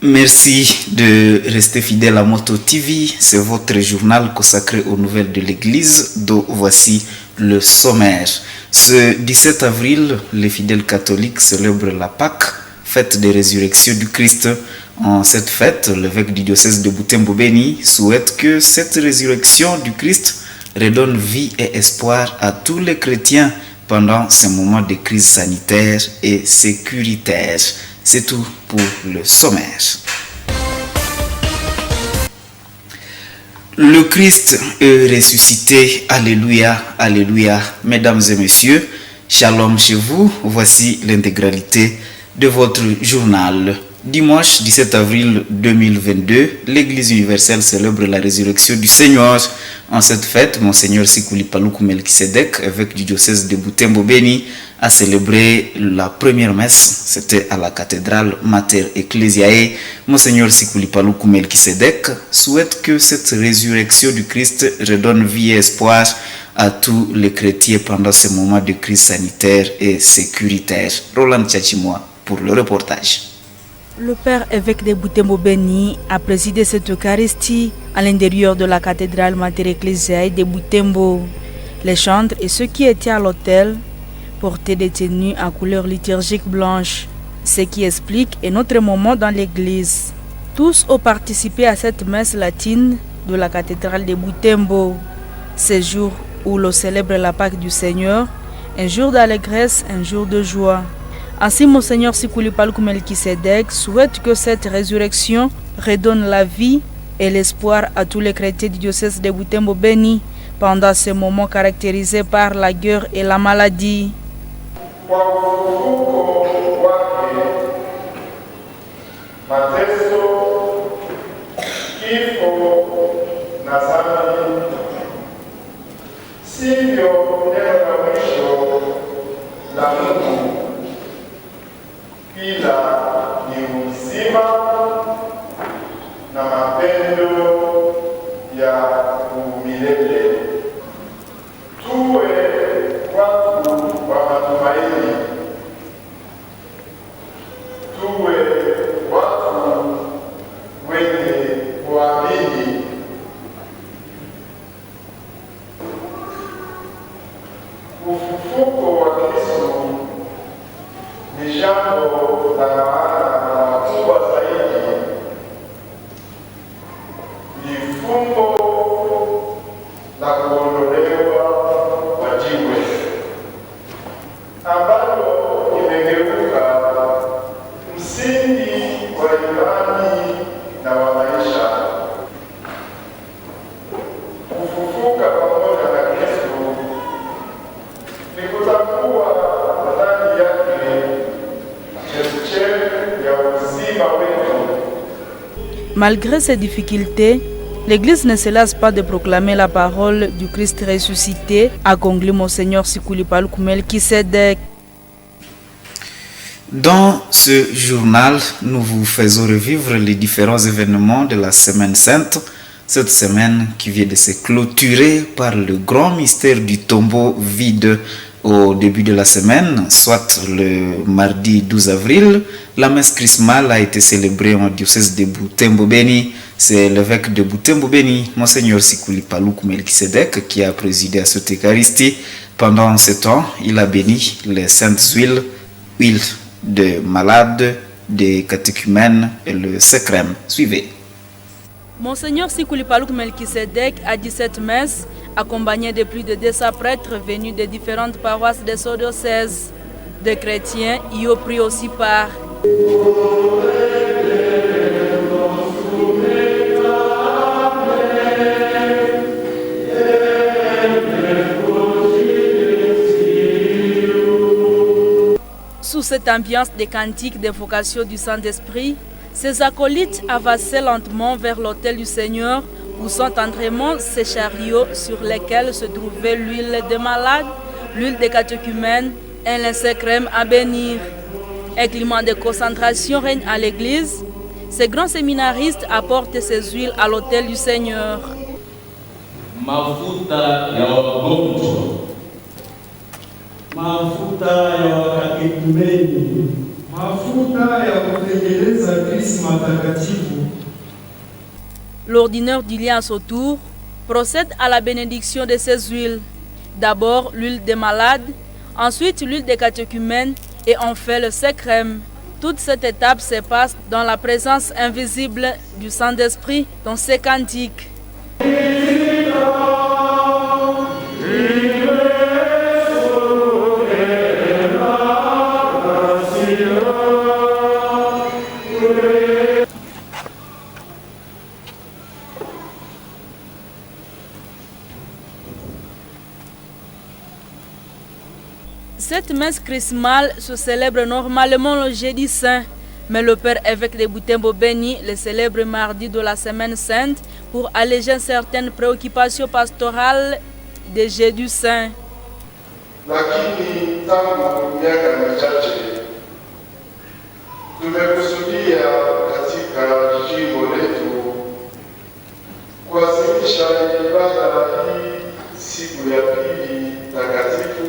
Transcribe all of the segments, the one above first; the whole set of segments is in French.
Merci de rester fidèle à Moto TV. C'est votre journal consacré aux nouvelles de l'Église, dont voici le sommaire. Ce 17 avril, les fidèles catholiques célèbrent la Pâque, fête de résurrection du Christ. En cette fête, l'évêque du diocèse de Butembo-Beni souhaite que cette résurrection du Christ redonne vie et espoir à tous les chrétiens pendant ces moments de crise sanitaire et sécuritaire. C'est tout pour le sommaire. Le Christ est ressuscité. Alléluia, alléluia. Mesdames et messieurs, shalom chez vous. Voici l'intégralité de votre journal. Dimanche 17 avril 2022, l'Église universelle célèbre la résurrection du Seigneur. En cette fête, Monseigneur Sikuli Paluku Melkisedek, évêque du diocèse de Butembo-Beni, a célébré la première messe. C'était à la cathédrale Mater Ecclesiae. Monseigneur Sikuli Paluku Melkisedek souhaite que cette résurrection du Christ redonne vie et espoir à tous les chrétiens pendant ces moments de crise sanitaire et sécuritaire. Roland Tchachimoa pour le reportage. Le père évêque de Butembo-Beni a présidé cette Eucharistie à l'intérieur de la cathédrale Mater Ecclesiae de Butembo. Les chantres et ceux qui étaient à l'autel portaient des tenues à couleur liturgique blanche, ce qui explique un autre moment dans l'église. Tous ont participé à cette messe latine de la cathédrale de Butembo. Ce jour où l'on célèbre la Pâque du Seigneur, un jour d'allégresse, un jour de joie. Ainsi, Monseigneur Sikuli Paluku Melkisedek souhaite que cette résurrection redonne la vie et l'espoir à tous les chrétiens du diocèse de Butembo-Beni pendant ce moment caractérisé par la guerre et la maladie. Ila ni uzima na mapendo ya umilele. Tuwe watu wa matumaini, tuwe watu wenye kuamini. Ufufuko wa Kristo ni jambo la maana kubwa zaidi. Ni fumbo la kuondolewa kwa jiwe ambalo imegeuka msingi wa imani na wa maisha. Kufufuka pamoja na Kristo ni kutambua ndani yake Malgré ces difficultés, l'Église ne se lasse pas de proclamer la parole du Christ ressuscité, a conclu Monseigneur Sikuli Paluku Melkisedek. Dans ce journal, nous vous faisons revivre les différents événements de la Semaine Sainte, cette semaine qui vient de se clôturer par le grand mystère du tombeau vide. Au début de la semaine, soit le mardi 12 avril, la messe chrismale a été célébrée en diocèse de Butembo-Beni. C'est l'évêque de Butembo-Beni, Monseigneur Sikuli Paluku Melkisedek, qui a présidé à cette Eucharistie. Pendant ce temps, il a béni les saintes huiles de malades, des catéchumènes et le sacrème. Suivez. Monseigneur Sikuli Paluku Melkisedek a dit cette messe accompagné de plus de 200 prêtres venus de différentes paroisses de son diocèse. Des chrétiens y ont pris aussi part. Sous cette ambiance de cantiques d'évocation du Saint-Esprit, ces acolytes avançaient lentement vers l'autel du Seigneur où sont tendrement ces chariots sur lesquels se trouvait l'huile des malades, l'huile des catéchumènes et le sacrème à bénir. Un climat de concentration règne à l'église. Ces grands séminaristes apportent ces huiles à l'autel du Seigneur. Mafuta ya wagonjwa, mafuta ya wakatekumeni, L'ordinaire du lien à son tour procède à la bénédiction de ces huiles. D'abord l'huile des malades, ensuite l'huile des catéchumènes et enfin le Saint-Crème. Toute cette étape se passe dans la présence invisible du Saint-Esprit dans ses cantiques. Cette messe chrismale se célèbre normalement le jeudi saint, mais le père évêque de Butembo Béni le célèbre mardi de la semaine sainte pour alléger certaines préoccupations pastorales de jeudi saint. Lakini tangu miaka michache tumekusudia katika jimbo letu kuadhimisha ibada hii siku ya pili takatifu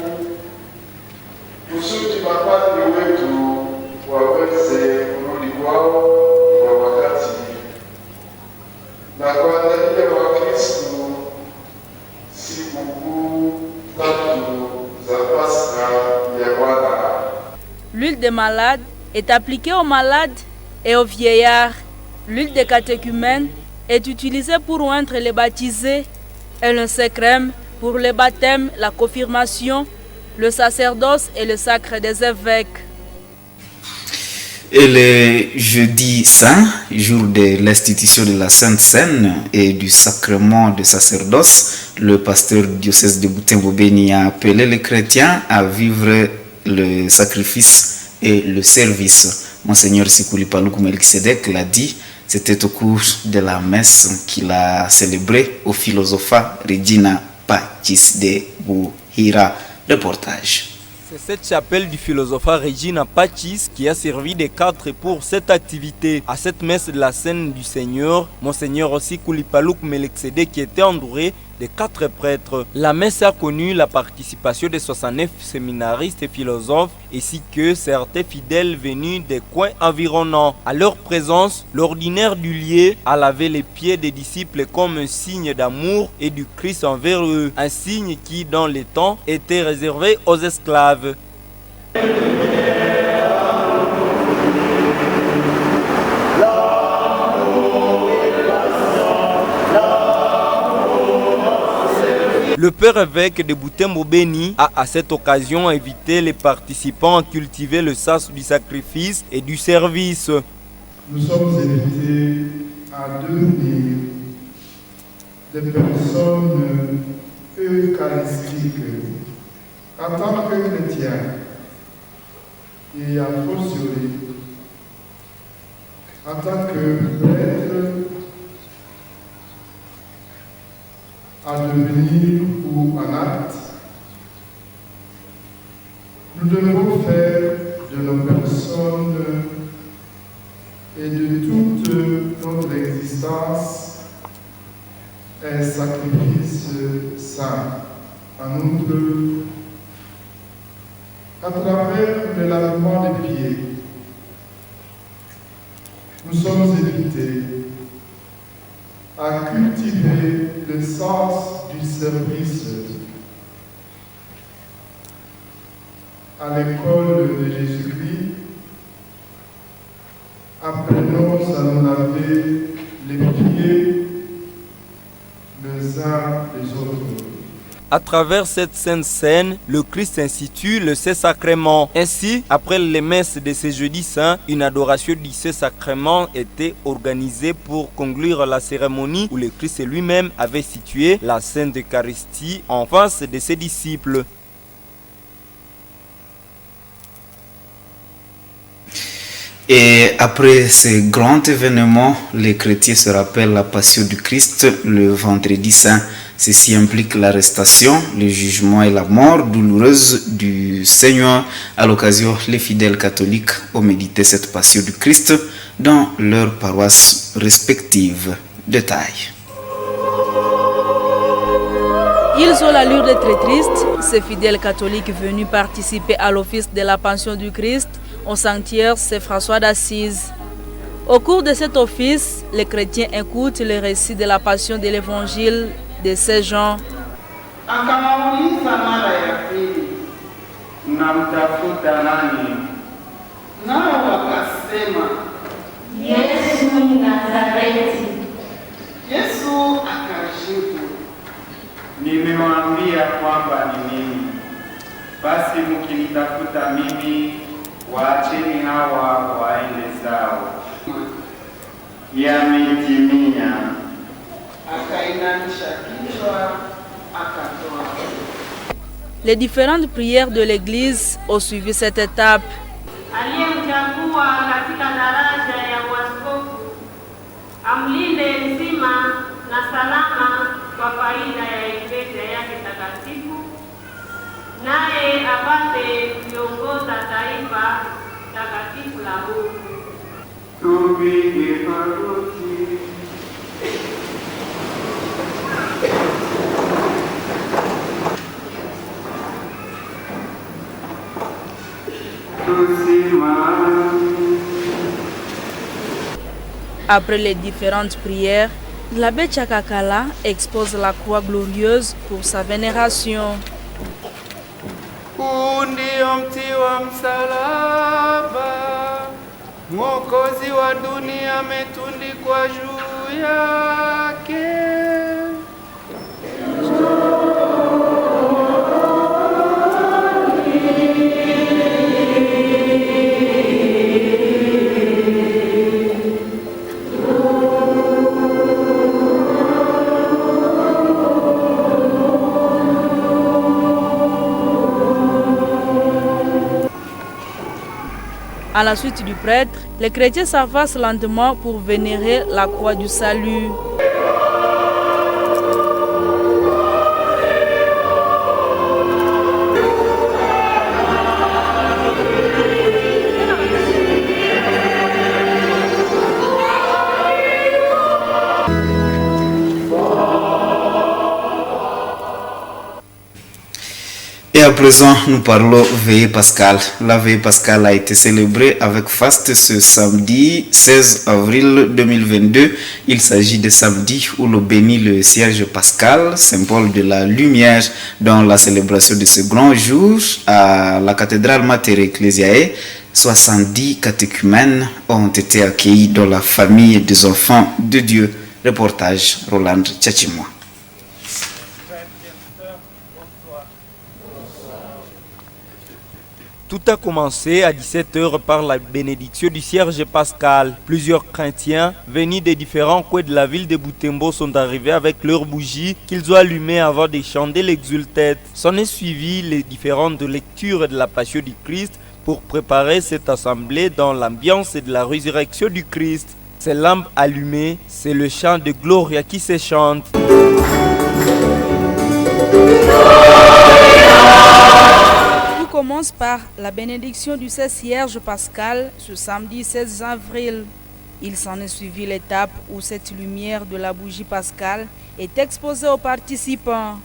kusudi mapadri wetu waweze kurudi kwao kwa wakati na kuandalia Wakristo sikukuu tatu za Pasaka ya Bwana. L'huile des malades est appliquée aux malades et aux vieillards. L'huile des catéchumènes est utilisée pour oindre les baptisés et le Saint-Crème pour le baptême, la confirmation, le sacerdoce et le sacre des évêques. Et le jeudi saint, jour de l'institution de la Sainte Seine et du sacrement de sacerdoce, le pasteur du diocèse de Butembo Béni a appelé les chrétiens à vivre le sacrifice et le service. Monseigneur Sikuli Paluku Melkisedek l'a dit, c'était au cours de la messe qu'il a célébré au philosopha Regina Pacis de Buhira. Reportage. C'est cette chapelle du philosophe Regina Pacis qui a servi de cadre pour cette activité. À cette messe de la scène du Seigneur, Monseigneur Sikuli Paluku Melkisedek qui était entouré de 4 prêtres. La messe a connu la participation de 69 séminaristes et philosophes ainsi que certains fidèles venus des coins environnants. À leur présence, l'ordinaire du lieu a lavé les pieds des disciples comme un signe d'amour et du Christ envers eux, un signe qui dans les temps était réservé aux esclaves. Le père évêque de Butembo Béni a à cette occasion invité les participants à cultiver le sens du sacrifice et du service. Nous sommes invités à devenir des personnes eucharistiques en tant que chrétiens et a fortiori en tant que prêtres à devenir ou en acte. Nous devons faire de nos personnes et de toute notre existence un sacrifice saint. En outre, à travers le lavement des pieds, nous sommes invités à cultiver le sens du service. À l'école de Jésus-Christ, apprenons à nous laver les pieds les uns les autres. À travers cette sainte scène, le Christ institue le Saint-Sacrement. Ainsi, après les messes de ce jeudi saint, une adoration du Saint-Sacrement était organisée pour conclure la cérémonie où le Christ lui-même avait situé la Sainte Eucharistie en face de ses disciples. Et après ce grand événement, les chrétiens se rappellent la passion du Christ le vendredi saint. Ceci implique l'arrestation, le jugement et la mort douloureuse du Seigneur. À l'occasion, les fidèles catholiques ont médité cette passion du Christ dans leurs paroisses respectives. Détail. Ils ont l'allure d'être tristes. Ces fidèles catholiques venus participer à l'office de la Passion du Christ Au sanctuaire, c'est François d'Assise. Au cours de cet office, les chrétiens écoutent le récit de la passion de l'évangile de Saint Jean. Akamauliza mara ya pili, mnamtafuta nani? Nao wakasema, Yesu Nazareti. Yesu akajibu, nimewaambia kwamba ni mimi. Basi mkinitafuta mimi, waacheni hawa waende zao. Yametimia. Akainamisha kichwa. Les différentes prières de l'Église ont suivi cette étape. Aliyemchagua katika daraja ya uaskofu amlinde mzima na salama kwa faida ya Eklesia yake takatifu, naye apate kuongoza taifa takatifu la Mungu. Tupige magoti. Après les différentes prières, l'abbé Chakakala expose la croix glorieuse pour sa vénération. Huu ndio mti wa msalaba, Mwokozi wa dunia ametundikwa juu yake. À la suite du prêtre, les chrétiens s'avancent lentement pour vénérer la croix du salut. Et à présent, nous parlons veillée pascale. La veillée pascale a été célébrée avec faste ce samedi 16 avril 2022. Il s'agit de samedi où l'on bénit le cierge pascal, symbole de la lumière. Dans la célébration de ce grand jour, à la cathédrale Mater Ecclesiae, 70 catéchumènes ont été accueillis dans la famille des enfants de Dieu. Reportage Roland Tchachimois. Tout a commencé à 17h par la bénédiction du cierge pascal. Plusieurs chrétiens venus des différents coins de la ville de Butembo sont arrivés avec leurs bougies qu'ils ont allumées avant de chanter l'exultète. S'en est suivi les différentes lectures de la Passion du Christ pour préparer cette assemblée dans l'ambiance de la résurrection du Christ. Ces lampes allumées, c'est le chant de Gloria qui se chante. Commence par la bénédiction du Cierge pascal ce samedi 16 avril. Il s'en est suivi l'étape où cette lumière de la bougie pascale est exposée aux participants.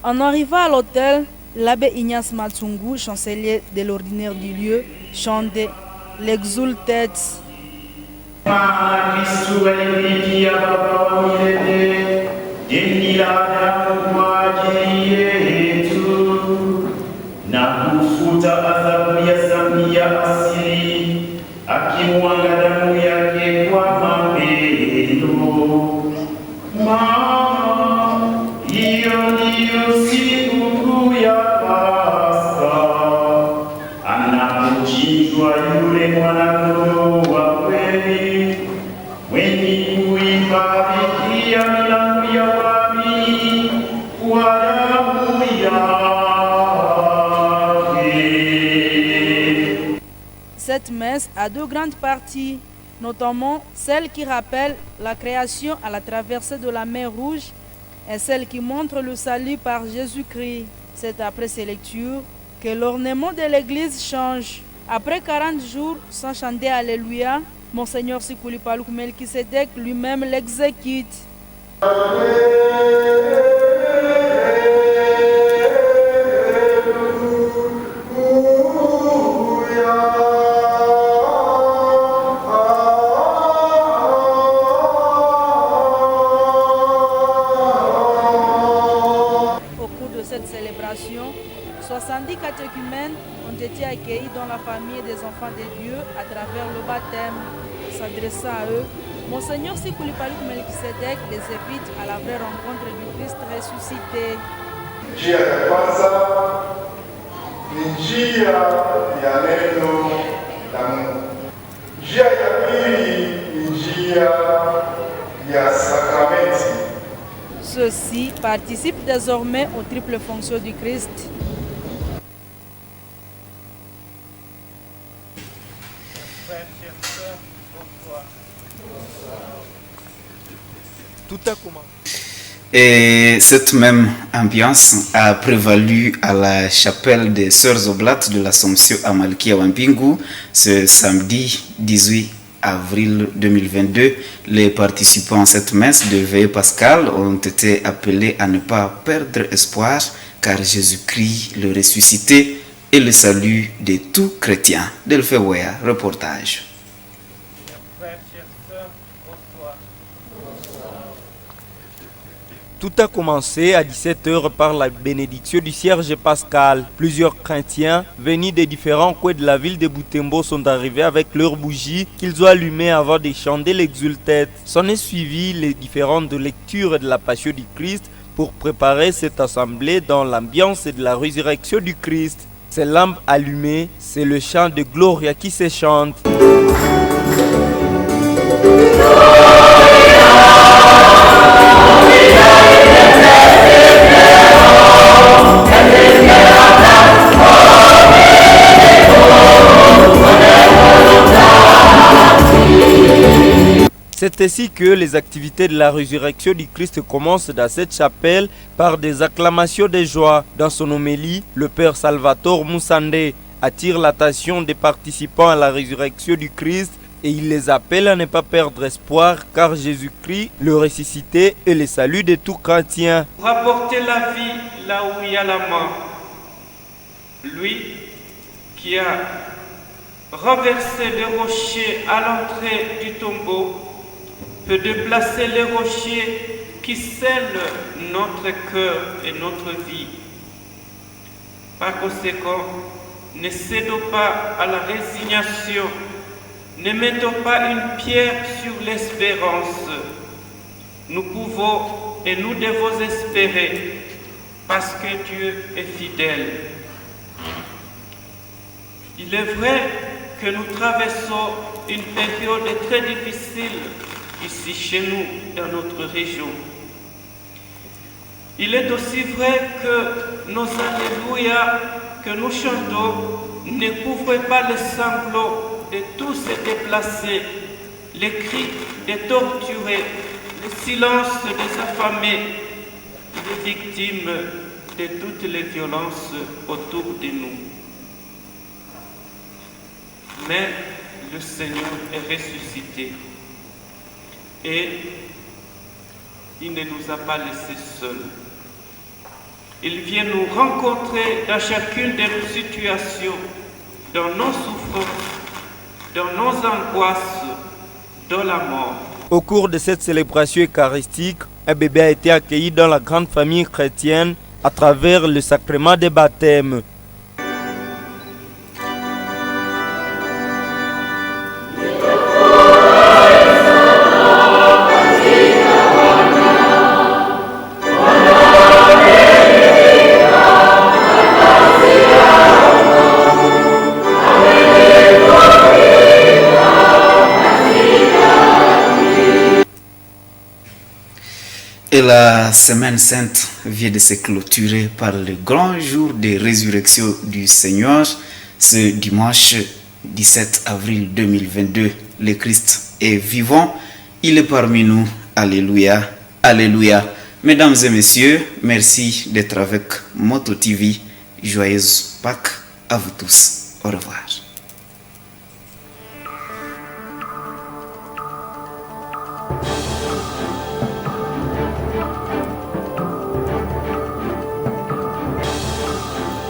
En arrivant à l'hôtel, l'abbé Ignace Matsungu, chancelier de l'ordinaire du lieu, chante l'exultet. Cette messe a deux grandes parties, notamment celle qui rappelle la création à la traversée de la mer Rouge et celle qui montre le salut par Jésus-Christ. C'est après ces lectures que l'ornement de l'église change. Après 40 jours sans chanter Alléluia, Monseigneur Sikoulipaloukou Melkisedek lui-même l'exécute. Au cours de cette célébration, 70 catéchumènes ont été accueillis dans la famille des enfants de Dieu à travers le baptême. S'adressant à eux, Monseigneur Sikoulipaloukou Melkisedek les invite à la vraie rencontre du Christ ressuscité. Njia ya kwanza ni njia ya neno la Mungu. Njia ya pili ni njia ya sakramenti. Ceux-ci participent désormais aux triples fonctions du Christ. Tout a commencé. Et cette même ambiance a prévalu à la chapelle des Sœurs Oblates de l'Assomption à Malkia Wampingu ce samedi 18 avril 2022. Les participants à cette messe de veillée pascale ont été appelés à ne pas perdre espoir car Jésus-Christ, le ressuscité, est le salut de tout chrétien. Delphi Weah, reportage. Tout a commencé à 17h par la bénédiction du Cierge pascal. Plusieurs chrétiens venus des différents coins de la ville de Butembo sont arrivés avec leurs bougies qu'ils ont allumées avant de chanter l'exultète. S'en est suivi les différentes lectures de la Passion du Christ pour préparer cette assemblée dans l'ambiance de la résurrection du Christ. Ces lampes allumées, c'est le chant de Gloria qui se chante. C'est ainsi que les activités de la résurrection du Christ commencent dans cette chapelle par des acclamations de joie. Dans son homélie, le Père Salvatore Moussandé attire l'attention des participants à la résurrection du Christ et il les appelle à ne pas perdre espoir car Jésus-Christ, le ressuscité, est le salut de tout chrétien. Rapporter la vie là où il y a la mort. Lui qui a renversé les rochers à l'entrée du tombeau peut déplacer les rochers qui scellent notre cœur et notre vie. Par conséquent, ne cédons pas à la résignation, ne mettons pas une pierre sur l'espérance. Nous pouvons et nous devons espérer parce que Dieu est fidèle. Il est vrai que nous traversons une période très difficile ici chez nous, dans notre région. Il est aussi vrai que nos alléluia que nous chantons ne couvrent pas les sanglots de tous ces déplacés, les cris des torturés, le silence des affamés, les victimes de toutes les violences autour de nous. Mais le Seigneur est ressuscité. Et il ne nous a pas laissés seuls. Il vient nous rencontrer dans chacune de nos situations, dans nos souffrances, dans nos angoisses, dans la mort. Au cours de cette célébration eucharistique, un bébé a été accueilli dans la grande famille chrétienne à travers le sacrement des baptêmes. Et la semaine sainte vient de se clôturer par le grand jour de résurrection du Seigneur. Ce dimanche 17 avril 2022, le Christ est vivant. Il est parmi nous. Alléluia. Alléluia. Mesdames et messieurs, merci d'être avec Moto TV. Joyeuse Pâques à vous tous. Au revoir.